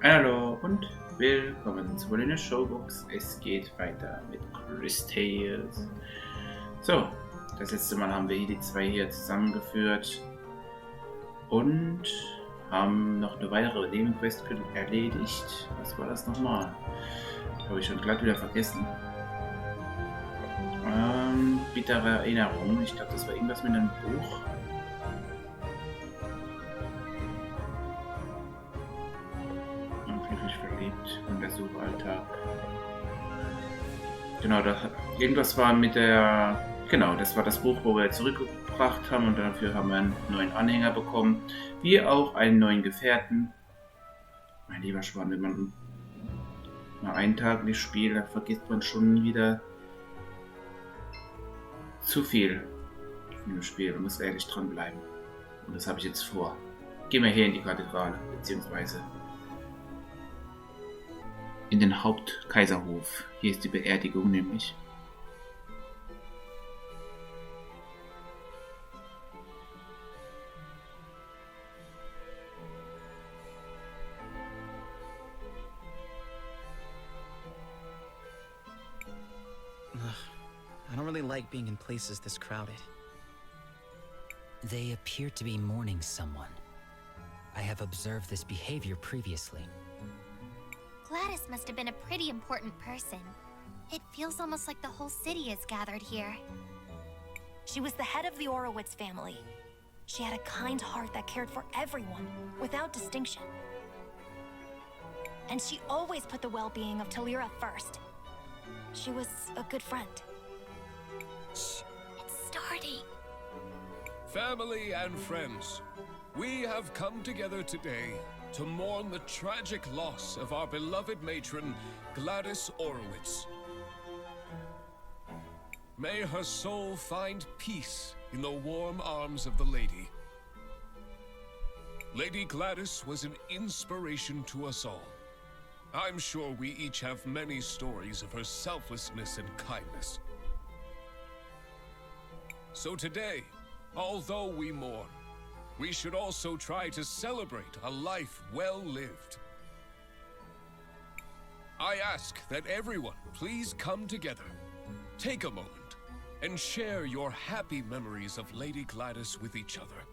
Ein Hallo und willkommen zu Wollinios Showbox. Es geht weiter mit Cris Tales. So, das letzte Mal haben wir hier die zwei hier zusammengeführt und haben noch eine weitere Nebenquest erledigt. Was war das nochmal? Habe ich schon glatt wieder vergessen. Bittere Erinnerung. Ich glaube, das war irgendwas mit einem Buch. Verliebt und der Suchalltag. Genau, irgendwas war mit der. Genau, das war das Buch, wo wir zurückgebracht haben und dafür haben wir einen neuen Anhänger bekommen, wie auch einen neuen Gefährten. Mein lieber Schwan, wenn man mal einen Tag nicht spielt, dann vergisst man schon wieder zu viel in dem Spiel. Man muss ehrlich dranbleiben. Und das habe ich jetzt vor. Gehen wir hier in die Kathedrale, beziehungsweise in den Hauptkaiserhof. Hier ist die Beerdigung nämlich. I don't really like being in places this crowded. They appear to be mourning someone. I have observed this behavior previously. Gladys must have been a pretty important person. It feels almost like the whole city is gathered here. She was the head of the Orowitz family. She had a kind heart that cared for everyone, without distinction. And she always put the well-being of Talira first. She was a good friend. Shh, it's starting. Family and friends, we have come together today to mourn the tragic loss of our beloved matron, Gladys Orowitz. May her soul find peace in the warm arms of the Lady. Lady Gladys was an inspiration to us all. I'm sure we each have many stories of her selflessness and kindness. So today, although we mourn, we should also try to celebrate a life well lived. I ask that everyone please come together, take a moment, and share your happy memories of Lady Gladys with each other.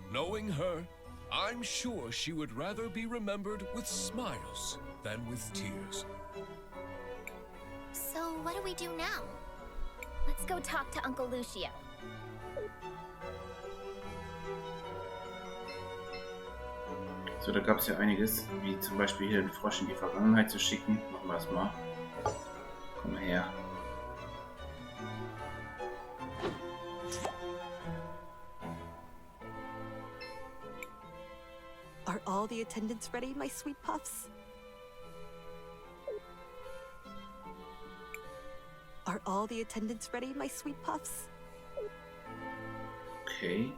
Knowing her, I'm sure she would rather be remembered with smiles than with tears. So what do we do now? Let's go talk to Uncle Lucio. So, da gab es ja einiges, wie zum Beispiel hier den Frosch in die Vergangenheit zu schicken. Machen wir das mal. Komm mal her. Are all the attendants ready, my sweet puffs? Are all the attendants ready, my sweet puffs? Okay.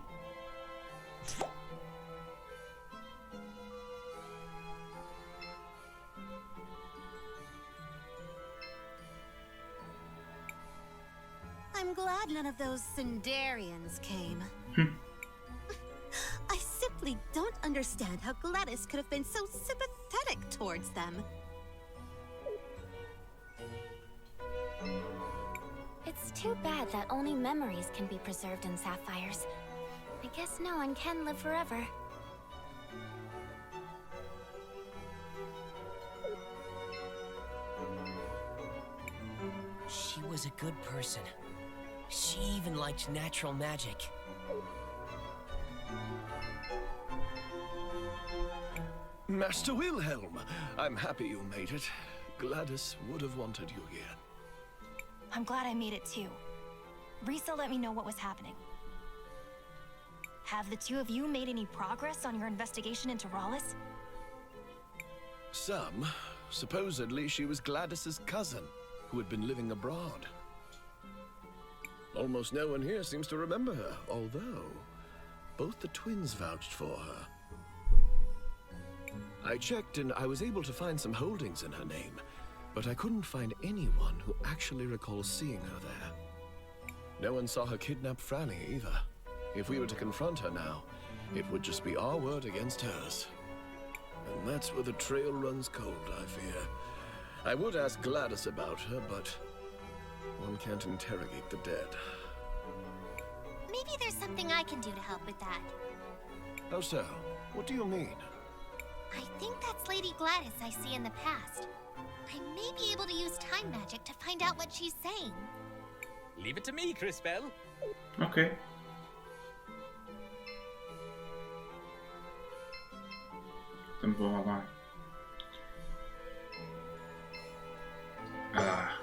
I'm glad none of those Sindarians came. I simply don't understand how Gladys could have been so sympathetic towards them. It's too bad that only memories can be preserved in sapphires. I guess no one can live forever. She was a good person. She even liked natural magic. Master Wilhelm, I'm happy you made it. Gladys would have wanted you here. I'm glad I made it too. Risa let me know what was happening. Have the two of you made any progress on your investigation into Rawlis? Some. Supposedly she was Gladys's cousin, who had been living abroad. Almost no one here seems to remember her, although both the twins vouched for her. I checked and I was able to find some holdings in her name, but I couldn't find anyone who actually recalls seeing her there. No one saw her kidnap Franny either. If we were to confront her now, it would just be our word against hers. And That's where the trail runs cold, I fear. I would ask Gladys about her, but one can't interrogate the dead. Maybe there's something I can do to help with that. How so? What do you mean? I think that's Lady Gladys I see in the past. I may be able to use time magic to find out what she's saying. Leave it to me, Crisbell. Okay. Dann wollen wir mal. Ah.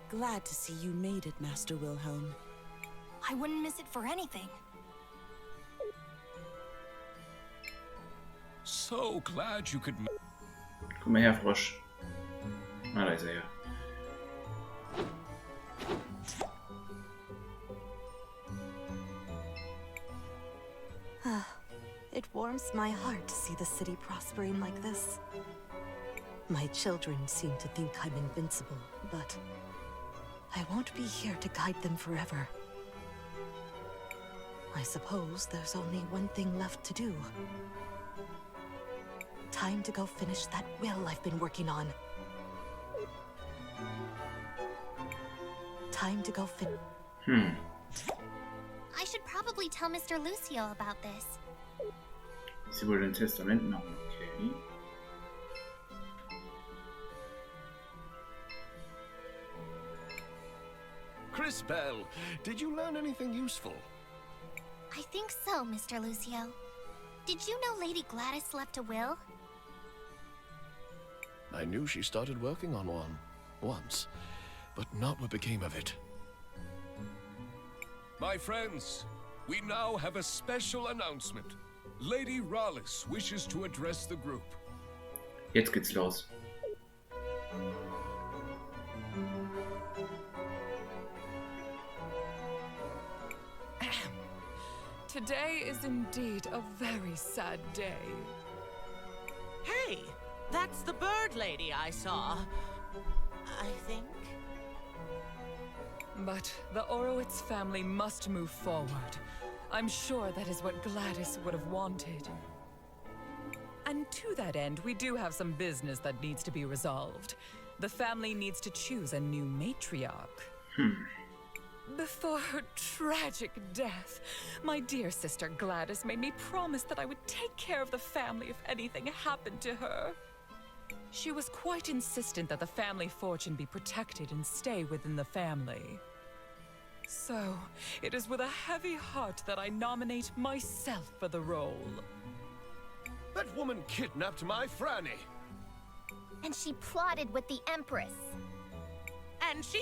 Glad to see you made it, Master Wilhelm. I wouldn't miss it for anything. So glad you could. Komm mal her, Frosch. Ah, da ist er ja. It warms my heart to see the city prospering like this. My children seem to think I'm invincible, but I won't be here to guide them forever. I suppose there's only one thing left to do. Time to go finish that will I've been working on. Time to go I should probably tell Mr. Lucio about this. Sie wollte ein Testament machen, okay. Crisbell, did you learn anything useful? I think so, Mr. Lucio. Did you know Lady Gladys left a will? I knew she started working on one, once, but not what became of it. My friends, we now have a special announcement. Lady Rallis wishes to address the group. Jetzt geht's los. Today is indeed a very sad day. Hey, that's the bird lady I saw. I think. But the Orowitz family must move forward. I'm sure that is what Gladys would have wanted. And to that end, we do have some business that needs to be resolved. The family needs to choose a new matriarch. Before her tragic death, my dear sister Gladys made me promise that I would take care of the family if anything happened to her. She was quite insistent that the family fortune be protected and stay within the family. So, it is with a heavy heart that I nominate myself for the role. That woman kidnapped my Franny. And she plotted with the Empress. And she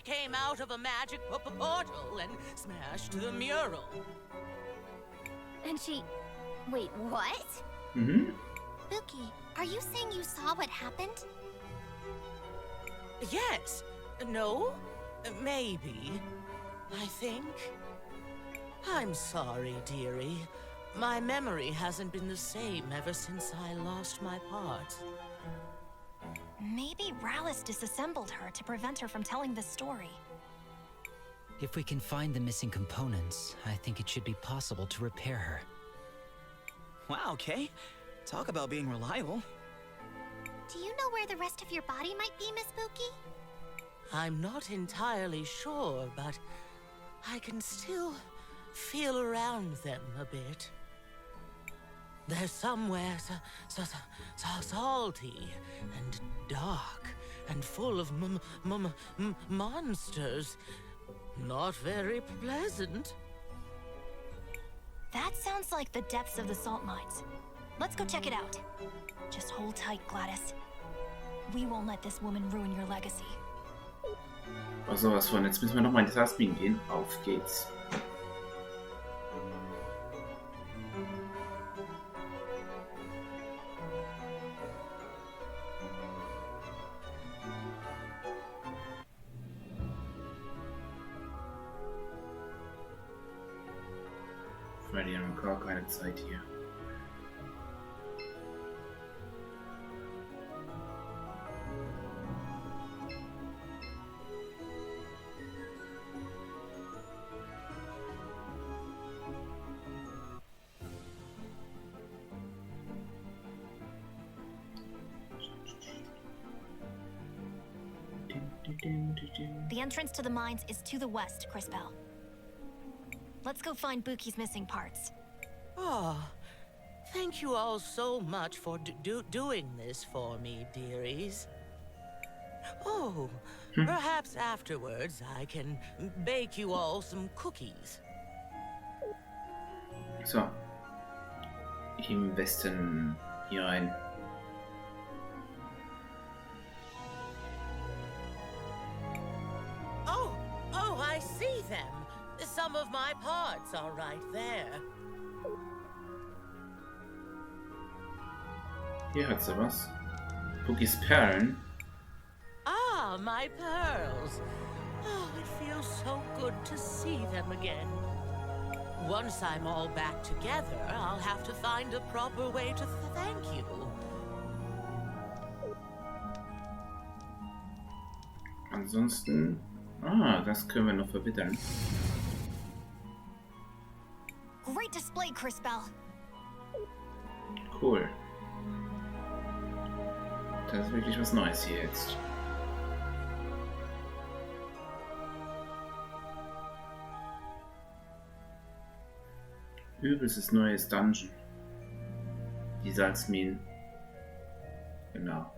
came out of a magic portal and smashed the mural. And she... Wait, what? Spooky, are you saying you saw what happened? Yes. No? Maybe. I think. I'm sorry, dearie. My memory hasn't been the same ever since I lost my part. Maybe Rallis disassembled her to prevent her from telling this story. If we can find the missing components, I think it should be possible to repair her. Wow, Kay. Talk about being reliable. Do you know where the rest of your body might be, Miss Spooky? I'm not entirely sure, but I can still feel around them a bit. They're somewhere salty and dark and full of monsters. Not very pleasant. That sounds like the depths of the salt mines. Let's go check it out. Just hold tight, Gladys. We won't let this woman ruin your legacy. Oh, sowas von. Jetzt müssen wir nochmal in die Salzminen gehen. Auf geht's. Freddy hat noch gar keine Zeit hier. The entrance to the mines is to the west, Crisbell. Let's go find Buki's missing parts. Oh, thank you all so much for doing this for me, dearies. Oh, perhaps afterwards I can bake you all some cookies. So. Im Westen hier rein. Oh, I see them. Some of my parts are right there. Hier hat sie was. Bukis Perlen. Ah, my pearls. Oh, it feels so good to see them again. Once I'm all back together, I'll have to find a proper way to thank you. Ansonsten... das können wir noch verbittern. Great display, Crisbell. Cool. Das ist wirklich was Neues hier jetzt. Übelstes neues Dungeon. Die Salzminen. Genau.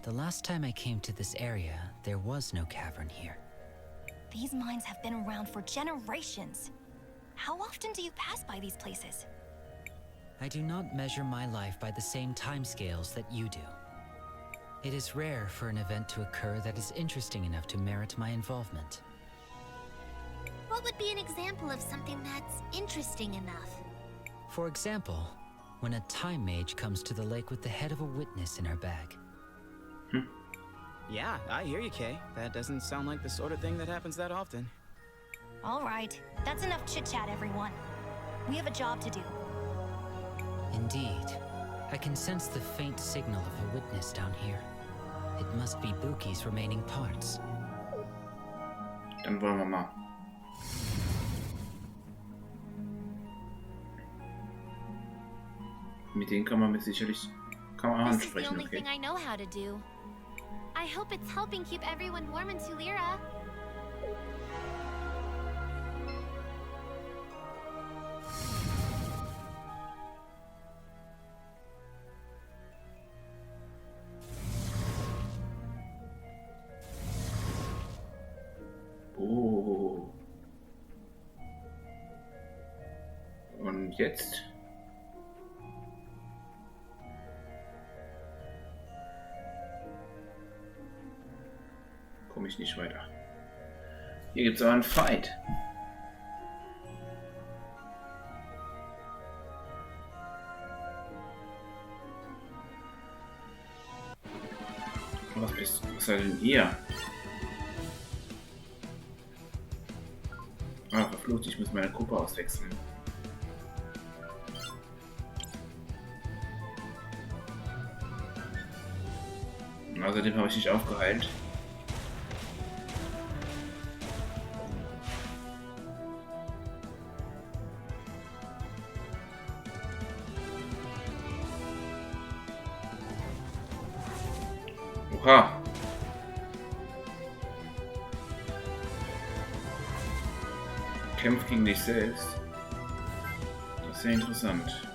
The last time I came to this area, there was no cavern here. These mines have been around for generations. How often do you pass by these places? I do not measure my life by the same timescales that you do. It is rare for an event to occur that is interesting enough to merit my involvement. What would be an example of something that's interesting enough? For example, when a time mage comes to the lake with the head of a witness in her bag. Yeah, I hear you, Kay. That doesn't sound like the sort of thing that happens that often. All right, that's enough chit-chat, everyone. We have a job to do. Indeed. I can sense the faint signal of a witness down here. It must be Buki's remaining parts. Dann wollen wir mal. Mit denen kann man sicherlich This is the ansprechen, only okay? thing I know how to do. I hope it's helping keep everyone warm in Tulira. Oh. Und jetzt? Komme ich nicht weiter. Hier gibt es aber einen Fight. Was seid denn ihr? Verflucht, ich muss meine Kuppe auswechseln. Und außerdem habe ich nicht aufgeheilt. Oha! Kämpft gegen dich selbst. Das ist sehr interessant.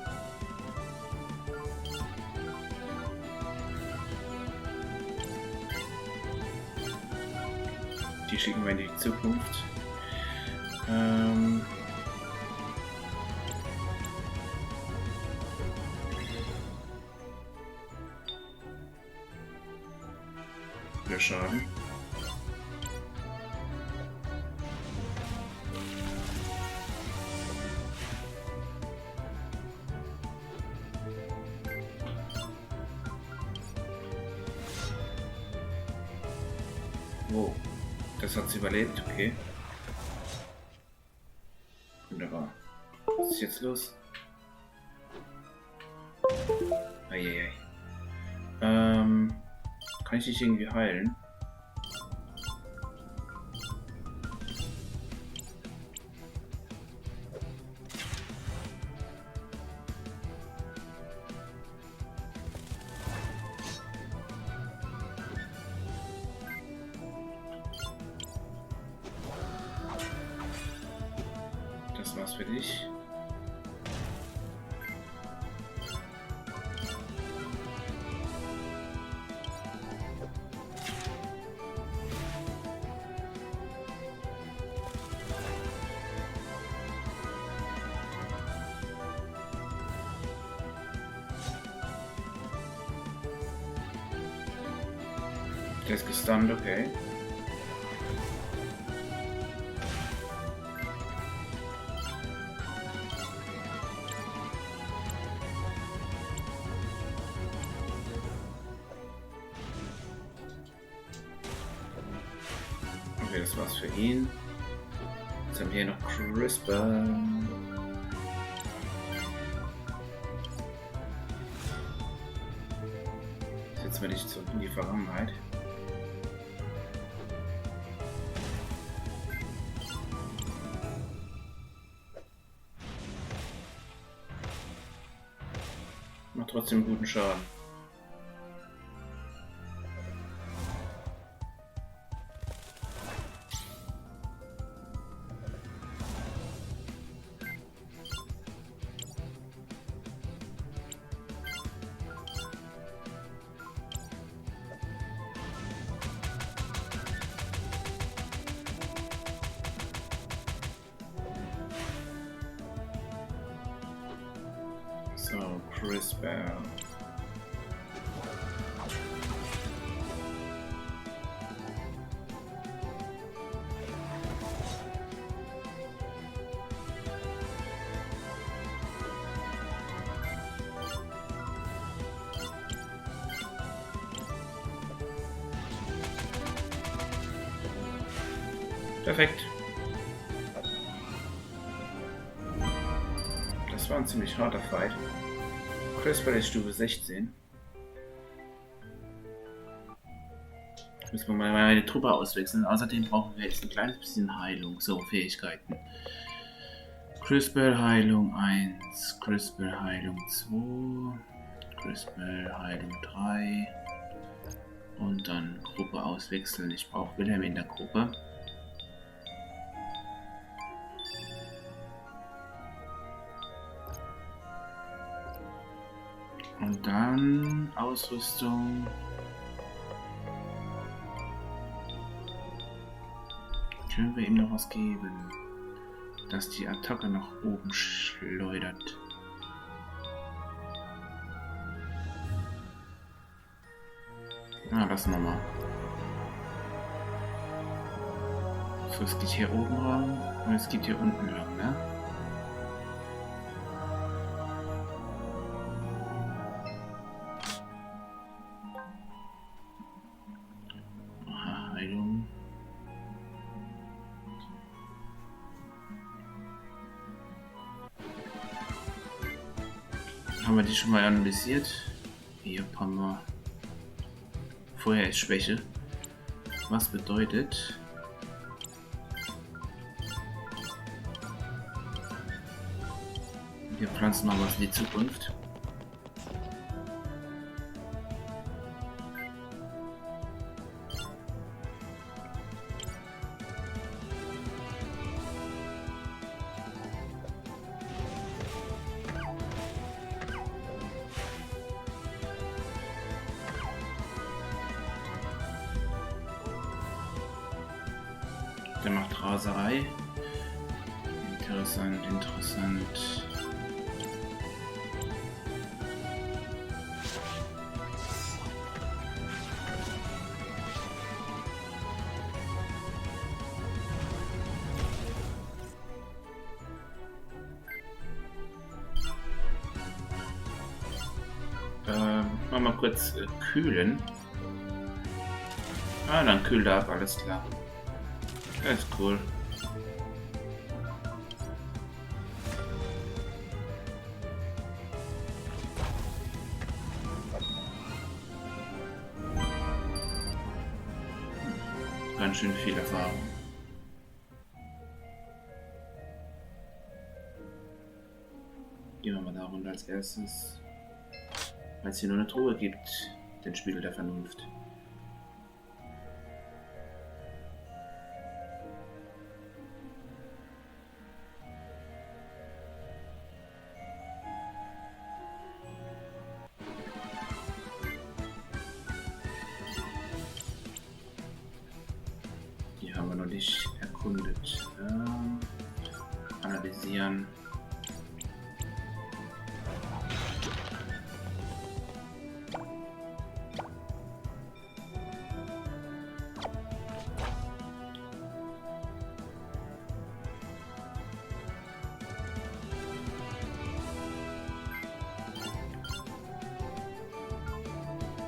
Die schicken wir in die Zukunft. Wieder Schaden. Oh, das hat sie überlebt, okay. Wunderbar. Was ist jetzt los? Eieiei. Kann ich dich irgendwie heilen? was für dich. Der ist gestunt, okay. Okay, das war's für ihn. Jetzt haben wir hier noch Crisbell. Setzen wir dich zurück in die Vergangenheit. Macht trotzdem guten Schaden. So, Crisbell. Perfekt. Das war ein ziemlich harter Fight. Crisbell ist Stufe 16. Müssen wir mal meine Truppe auswechseln. Außerdem brauchen wir jetzt ein kleines bisschen Heilung. So, Fähigkeiten. Crisbell Heilung 1, Crisbell Heilung 2, Crisbell Heilung 3 und dann Gruppe auswechseln. Ich brauche Wilhelm in der Gruppe. Und dann Ausrüstung. Können wir ihm noch was geben, dass die Attacke nach oben schleudert. Na, lassen wir mal. So, es geht hier oben lang und es geht hier unten lang, ne? Heilung. Haben wir die schon mal analysiert? Hier haben wir. Vorher ist Schwäche. Was bedeutet? Wir pflanzen mal was in die Zukunft. Der macht Raserei. Interessant, interessant. Mal kurz kühlen. Ah, dann kühlt er ab, alles klar. Das ist cool. Ganz schön viel Erfahrung. Gehen wir mal da runter als erstes. Weil es hier nur eine Truhe gibt, den Spiegel der Vernunft. völlig erkundet. Analysieren.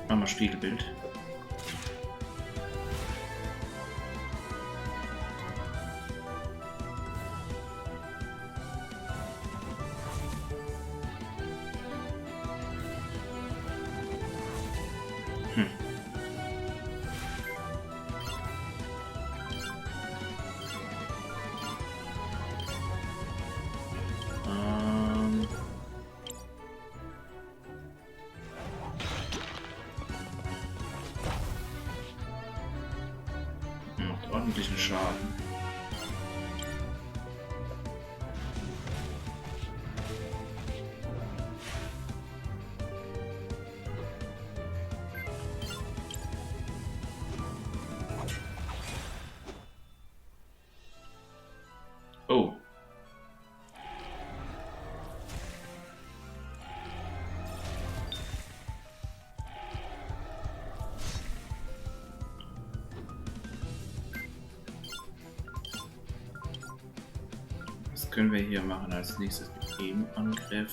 Machen wir Spiegelbild. Macht ordentlichen Schaden. Oh. Was können wir hier machen als nächstes mit dem Angriff?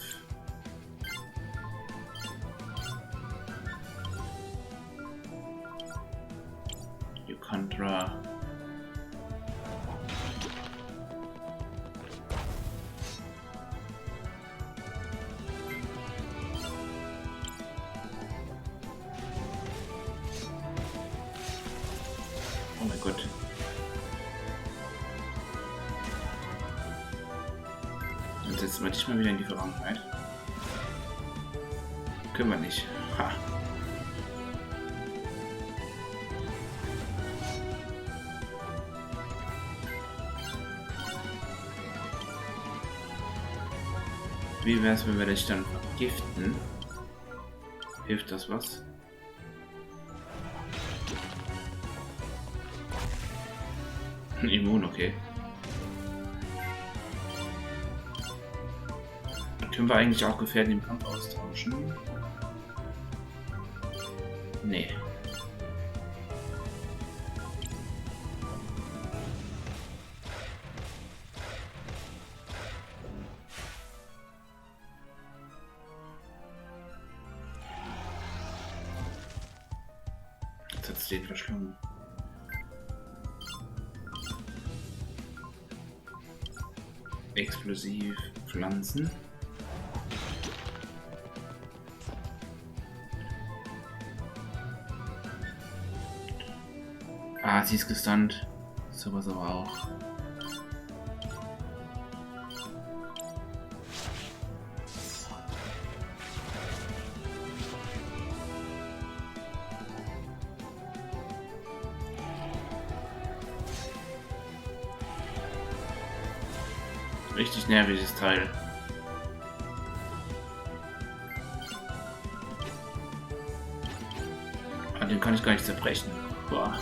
Charakter. Oh mein Gott. Dann setzen wir dich mal wieder in die Vergangenheit. Können wir nicht. Ha. Wie wäre es, wenn wir dich dann vergiften? Hilft das was? Immun, okay. Können wir eigentlich auch Gefährten im Kampf austauschen? Nee. Jetzt hat es den verschlungen. Explosiv Pflanzen. Ah, sie ist gestunt. Sowas aber auch. Richtig nerviges Teil. Ah, den kann ich gar nicht zerbrechen. Boah.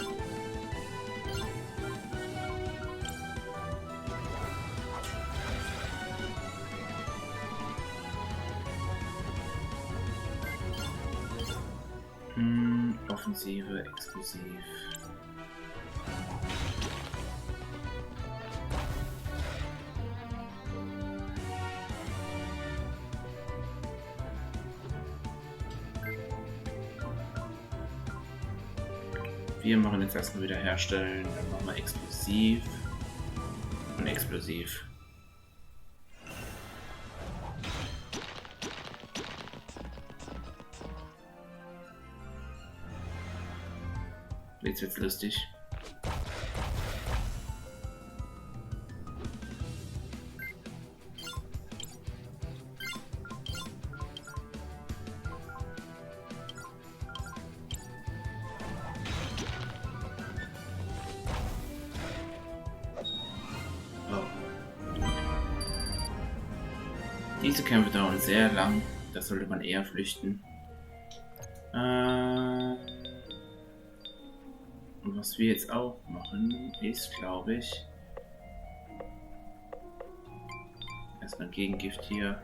Offensive, explosiv. Wir machen jetzt erstmal wieder herstellen, dann machen wir explosiv und explosiv. Jetzt wird's lustig. Diese Kämpfe dauern sehr lang, das sollte man eher flüchten. Und was wir jetzt auch machen, ist, glaube ich, erstmal Gegengift hier.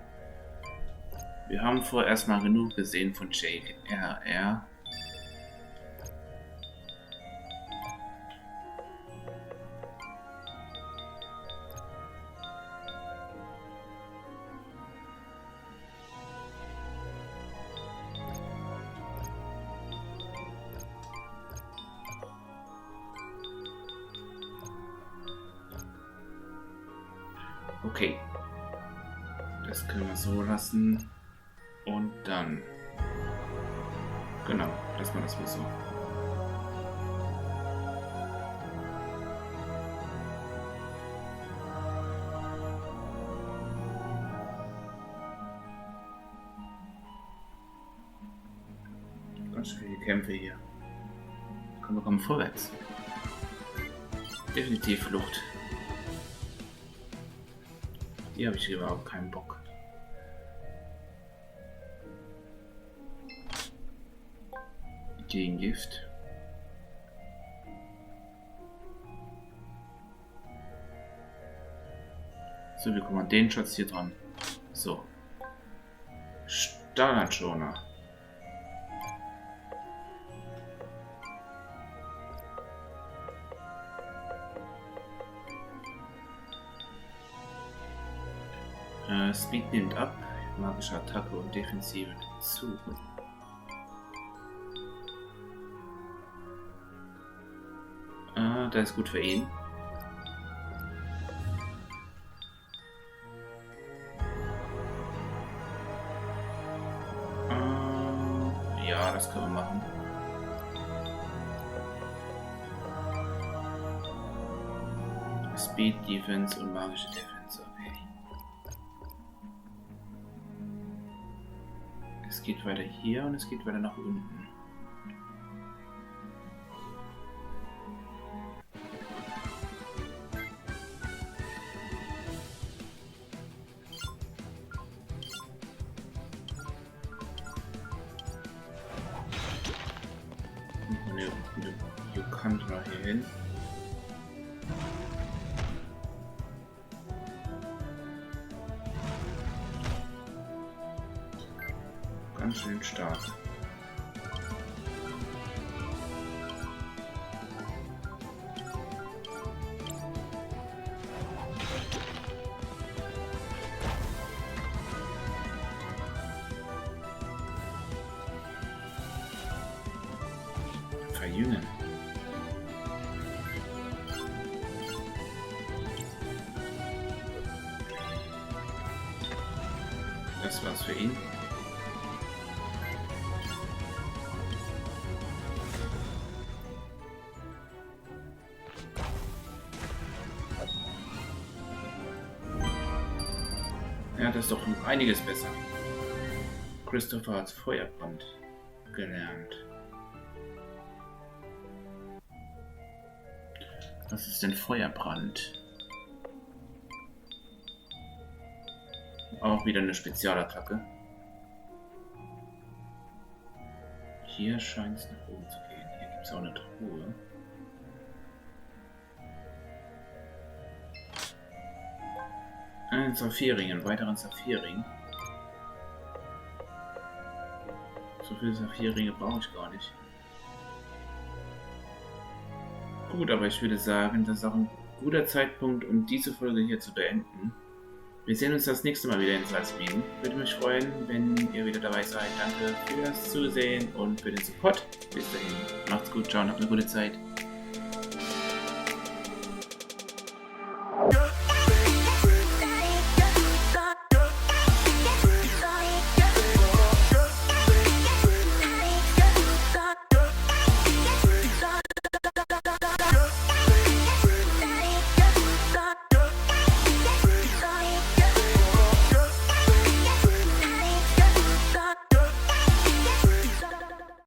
Wir haben vorher erstmal genug gesehen von JKR. Okay, das können wir so lassen und dann, genau, lassen wir das mal so. Ganz viele Kämpfe hier. Komm, wir kommen vorwärts. Definitiv Flucht. Hier habe ich überhaupt keinen Bock. Gegengift. So, wir kommen an den Schatz hier dran. So. Standardschoner. Speed nimmt ab, magische Attacke und Defensive zu. Das ist gut für ihn. Ja, das können wir machen. Speed, Defense und magische Defense, okay. Es geht weiter hier und es geht weiter nach unten. Charakter hier hin. Ganz schön stark. Verjüngen. Das war's für ihn. Ja, das ist doch um einiges besser. Christopher hat Feuerbrand gelernt. Was ist denn Feuerbrand? Auch wieder eine Spezialattacke. Hier scheint es nach oben zu gehen. Hier gibt es auch eine Truhe. Ein Saphirring, einen weiteren Saphirring. So viele Saphirringe brauche ich gar nicht. Gut, aber ich würde sagen, das ist auch ein guter Zeitpunkt, um diese Folge hier zu beenden. Wir sehen uns das nächste Mal wieder in Salzminen. Würde mich freuen, wenn ihr wieder dabei seid. Danke fürs Zusehen und für den Support. Bis dahin. Macht's gut, ciao und habt eine gute Zeit.